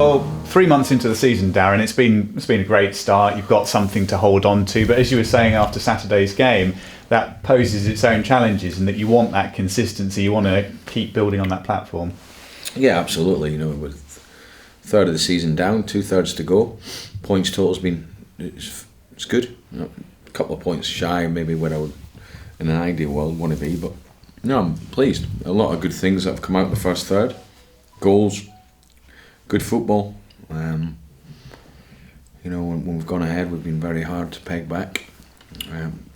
Well, 3 months into the season, Darren, it's been a great start. You've got something to hold on to, but as you were saying after Saturday's game, that poses its own challenges, and that you want that consistency. You want to keep building on that platform. Yeah, absolutely. With third of the season down, 2/3 to go, points total's been it's good. A couple of points shy, maybe where I would, in an ideal world, want to be, but no, I'm pleased. A lot of good things that have come out in the first third. Goals, good football. When we've gone ahead, we've been very hard to peg back.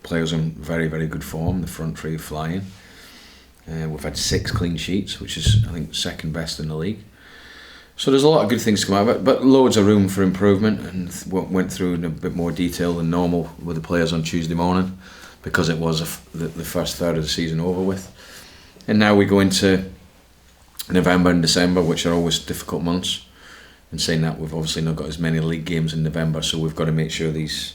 Players in very, very good form. The front three flying. We've had 6 clean sheets, which is, I think, second best in the league. So there's a lot of good things to come out of it, but loads of room for improvement, and went through in a bit more detail than normal with the players on Tuesday morning, because it was the first third of the season over with. And now we go into November and December, which are always difficult months. And saying that, we've obviously not got as many league games in November, so we've got to make sure these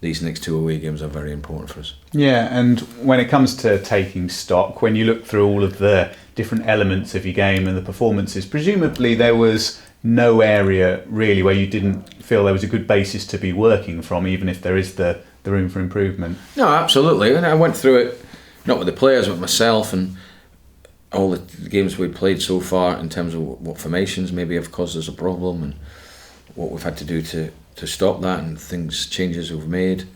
next 2 away games are very important for us. Yeah, and when it comes to taking stock, when you look through all of the different elements of your game and the performances, presumably there was no area really where you didn't feel there was a good basis to be working from, even if there is the room for improvement. No, absolutely. And I went through it, not with the players, but myself, and all the games we've played so far in terms of what formations maybe have caused us a problem, and what we've had to do to stop that, and changes we've made.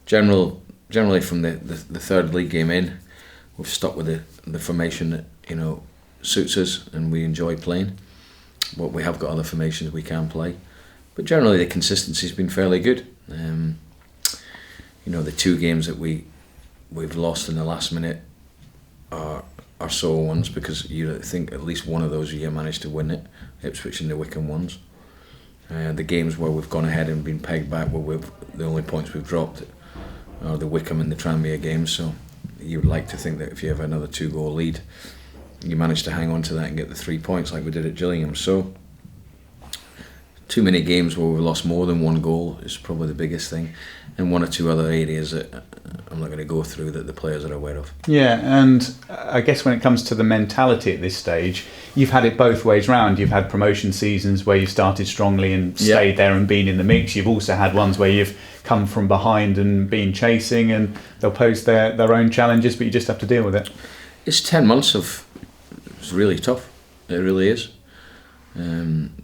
Generally from the third league game in, we've stuck with the formation that suits us and we enjoy playing. But we have got other formations we can play. But generally the consistency's been fairly good. The 2 games that we've lost in the last minute are sore ones, because you think at least one of those you managed to win it, Ipswich and the Wycombe ones. The games where we've gone ahead and been pegged back, the only points we've dropped are the Wycombe and the Tranmere games. So you would like to think that if you have another 2-goal lead, you manage to hang on to that and get the 3 points like we did at Gillingham. So too many games where we've lost more than 1 goal is probably the biggest thing, and 1 or 2 other areas that I'm not going to go through that the players are aware of. Yeah, and I guess when it comes to the mentality at this stage, you've had it both ways round. You've had promotion seasons where you've started strongly and stayed there and been in the mix. You've also had ones where you've come from behind and been chasing, and they'll pose their own challenges, but you just have to deal with it. It's 10 months it's really tough. It really is.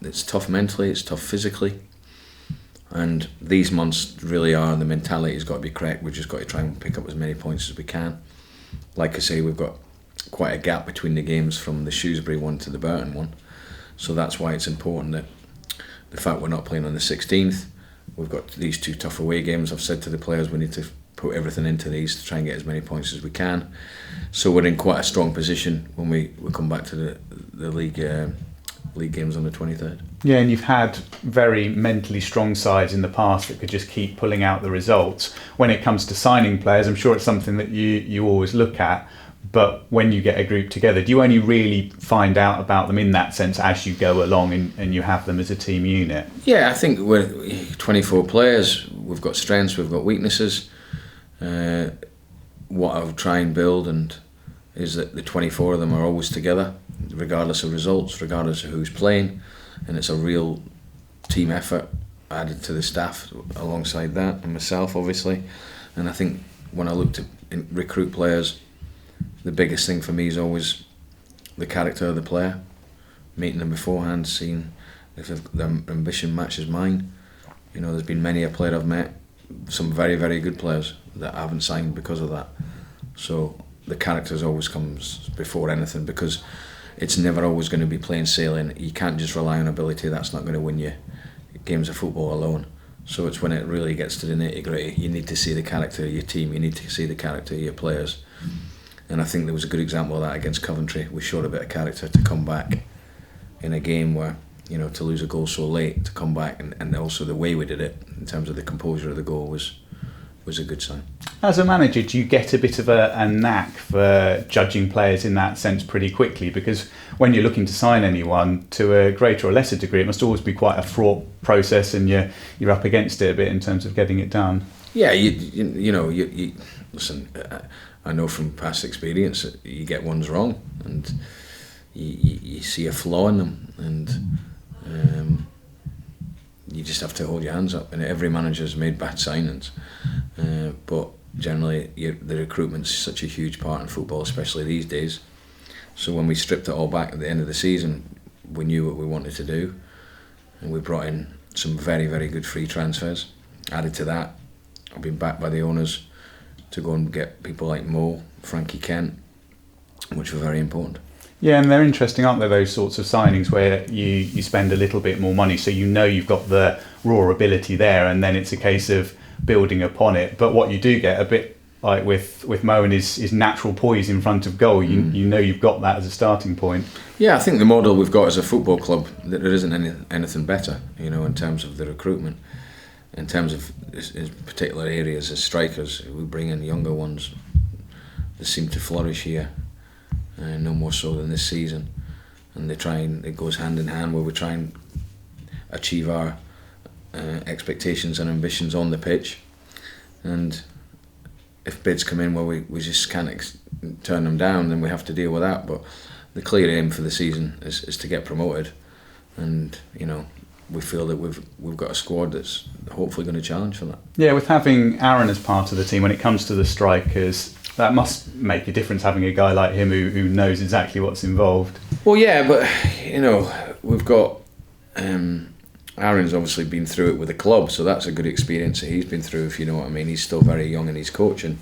It's tough mentally, it's tough physically, and these months really are, the mentality's got to be correct. We've just got to try and pick up as many points as we can. Like I say, we've got quite a gap between the games from the Shrewsbury one to the Burton one, so that's why it's important that the fact we're not playing on the 16th, we've got these 2 tough away games. I've said to the players we need to put everything into these to try and get as many points as we can, so we're in quite a strong position when we come back to the league games on the 23rd. Yeah, and you've had very mentally strong sides in the past that could just keep pulling out the results. When it comes to signing players, I'm sure it's something that you always look at, but when you get a group together, do you only really find out about them in that sense as you go along and you have them as a team unit? Yeah, I think we're 24 players, we've got strengths, we've got weaknesses. What I'll try and build is that the 24 of them are always together, regardless of results, regardless of who's playing, and it's a real team effort added to the staff alongside that, and myself obviously. And I think when I look to recruit players, the biggest thing for me is always the character of the player, meeting them beforehand, seeing if their ambition matches mine. There's been many a player I've met, some very, very good players that I haven't signed because of that. So the characters always comes before anything, because it's never always going to be plain sailing. You can't just rely on ability. That's not going to win you games of football alone. So it's when it really gets to the nitty-gritty, you need to see the character of your team, you need to see the character of your players. And I think there was a good example of that against Coventry. We showed a bit of character to come back in a game where, to lose a goal so late, to come back, and also the way we did it in terms of the composure of the goal was a good sign. As a manager, do you get a bit of a knack for judging players in that sense pretty quickly? Because when you're looking to sign anyone, to a greater or lesser degree, it must always be quite a fraught process, and you're up against it a bit in terms of getting it done. Yeah, you listen. I know from past experience that you get ones wrong, and you see a flaw in them, and you just have to hold your hands up. And every manager's made bad signings, but generally the recruitment's such a huge part in football, especially these days. So when we stripped it all back at the end of the season, we knew what we wanted to do, and we brought in some very, very good free transfers. Added to that, I've been backed by the owners to go and get people like Mo, Frankie Kent, which were very important. Yeah, and they're interesting, aren't they, those sorts of signings where you spend a little bit more money, so you know you've got the raw ability there, and then it's a case of building upon it. But what you do get, a bit like with Moen, is natural poise in front of goal. You know you've got that as a starting point. Yeah, I think the model we've got as a football club, that there isn't anything better, in terms of the recruitment. In terms of in particular areas as strikers, we bring in younger ones that seem to flourish here, no more so than this season. And it goes hand in hand where we try and achieve our expectations and ambitions on the pitch. And if bids come in where we just can't turn them down, then we have to deal with that. But the clear aim for the season is to get promoted, and we feel that we've got a squad that's hopefully going to challenge for that. Yeah, with having Aaron as part of the team, when it comes to the strikers, that must make a difference, having a guy like him who knows exactly what's involved. Well, yeah, but we've got Aaron's obviously been through it with the club, so that's a good experience that he's been through, if you know what I mean. He's still very young and he's coaching.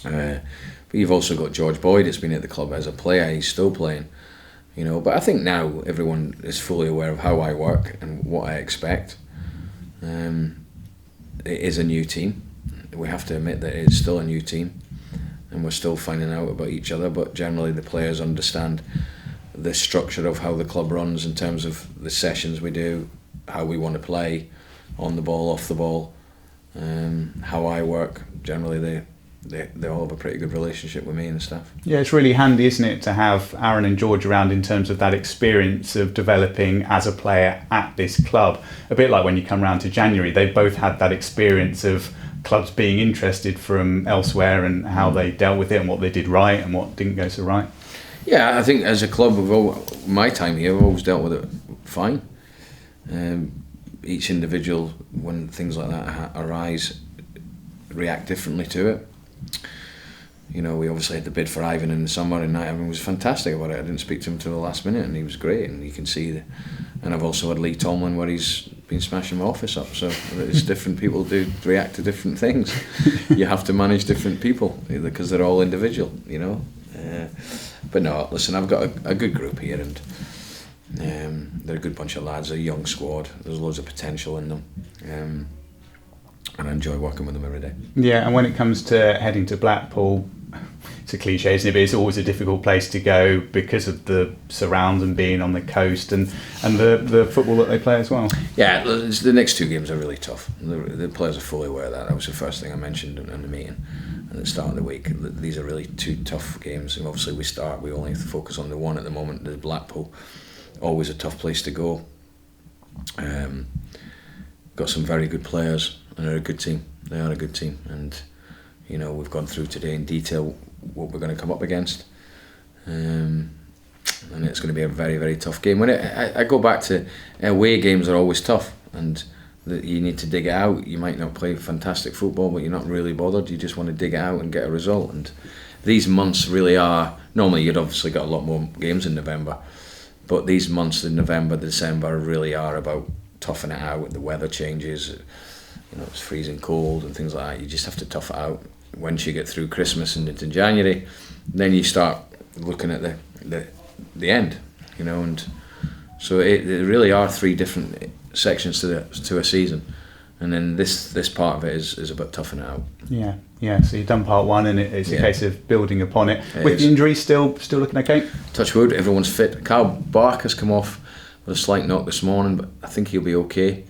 But you've also got George Boyd that's been at the club as a player. He's still playing. But I think now everyone is fully aware of how I work and what I expect. It is a new team. We have to admit that it is still a new team, and we're still finding out about each other, but generally the players understand the structure of how the club runs in terms of the sessions we do, how we want to play, on the ball, off the ball, how I work. Generally they all have a pretty good relationship with me and stuff. Yeah, it's really handy, isn't it, to have Aaron and George around in terms of that experience of developing as a player at this club. A bit like when you come round to January, they both had that experience of clubs being interested from elsewhere and how they dealt with it and what they did right and what didn't go so right. Yeah, I think as a club, my time here, I've always dealt with it fine. Each individual, when things like that arise, react differently to it. We obviously had the bid for Ivan in the summer, and Ivan was fantastic about it. I didn't speak to him until the last minute, and he was great, and you can see and I've also had Lee Tomlin, where he's been smashing my office up, so it's different people do react to different things. You have to manage different people because they're all individual, but no, listen, I've got a good group here, and they're a good bunch of lads, a young squad. There's loads of potential in them, and I enjoy working with them every day. Yeah, and when it comes to heading to Blackpool, it's a cliche, isn't it? But it's always a difficult place to go because of the surround and being on the coast and the football that they play as well. Yeah, the next two games are really tough. The players are fully aware of that. That was the first thing I mentioned in the meeting at the start of the week. These are really two tough games, and obviously we only have to focus on the one at the moment, the Blackpool. Always a tough place to go. Got some very good players, and they're a good team. They are a good team, and we've gone through today in detail what we're going to come up against, and it's going to be a very, very tough game. When I go back to away games are always tough, and you need to dig it out. You might not play fantastic football, but you're not really bothered. You just want to dig it out and get a result. And these months really are. Normally, you'd obviously got a lot more games in November, but these months in November, December really are about toughing it out. The weather changes. It's freezing cold and things like that. You just have to tough it out. Once you get through Christmas and into January, then you start looking at the end, and so there really are three different sections to a season, and then this part of it is about toughing it out. Yeah. So you've done part one, and it's a case of building upon it. With the injury still looking okay? Touch wood, everyone's fit. Carl Barker's come off with a slight knock this morning, but I think he'll be okay.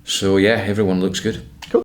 So yeah, everyone looks good. Cool.